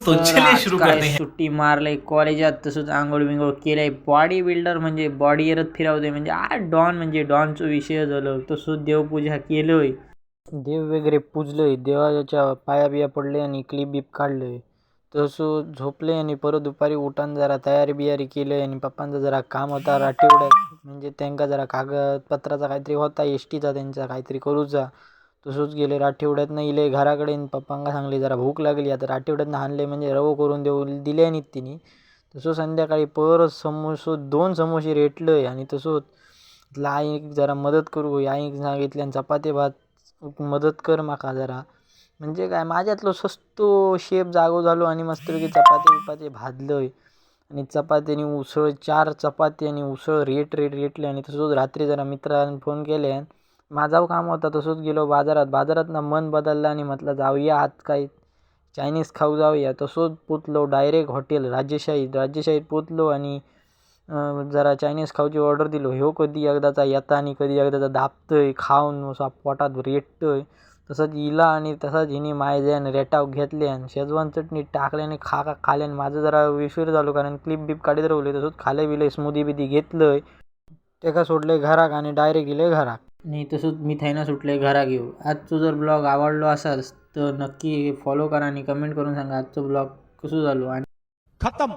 तो चलिए आज शुरू काय करते हैं। सुट्टी मारलंय कॉलेजात, तसंच आंघोळ बिंघोळ केलंय. बॉडी बिल्डर म्हणजे बॉडी येरत फिरावते, म्हणजे डॉन म्हणजे डॉनचा विषय झालं. तसंच देवपूजा केलोय, देव वगैरे पूजलोय, देवाच्या पाया बिया पडले आणि क्लिप बीप काढलोय. तसं झोपले आणि परत दुपारी उठान जरा तयारी बियारी केली आणि पप्पांचा जरा काम होता राठीवड्यात, म्हणजे त्यांका जरा कागदपत्राचा काहीतरी होता, एसटीचा त्यांचा काहीतरी करूचा. तसंच गेले राठीवड्यातनं इले घराकडे आणि पप्पांना सांगले जरा भूक लागली, आता राठीवड्यातनं आणले म्हणजे रवो करून देऊ दिले नाहीत तिने. तसं संध्याकाळी परत दोन समोसे रेटलंय आणि तसंच आईक जरा मदत करू, आईक सांगितले आणि चपाती भात मदत कर माका जरा. म्हणजे काय माझ्यातलो सस्तो शेप जागो झालो आणि मस्तपैकी चपाती बिपाती भाजलंय आणि चपाती आणि उसळ, 4 चपाती आणि उसळ रेटले आणि तसंच रात्री जरा मित्रांनी फोन केले. माझा काम होता तसंच गेलो बाजारातनं मन बदललं आणि म्हटलं जाऊया आज काही चायनीज खाऊ जाऊया. तसंच पोचलो डायरेक्ट हॉटेल राजेशाहीत पोचलो आणि जरा चायनीज खाऊची ऑर्डर दिलो. ह्यो कधी एकदाचा येता आणि कधी एकदाचा दाबतोय, खाऊन असा पोटात रेटतोय. तसंच इला आणि तसंच हिने मायज्यान रेटाव घेतले आणि शेजवान चटणी टाकल्याने खाले आणि माझं जरा विश्वास झालो, कारण क्लिप बीप काढत राहले. तसंच खाले बिले स्मूदी बिदी घेतलंय, त्याका सोडले घराक आणि डायरेक्ट गेले घराक. आणि तसंच मी थायना सुटले घरा घेऊ. आजचा जर ब्लॉग आवडलो असाल तर नक्की फॉलो करा आणि कमेंट करून सांगा आजचं ब्लॉग कसं झालो. आणि खत्म.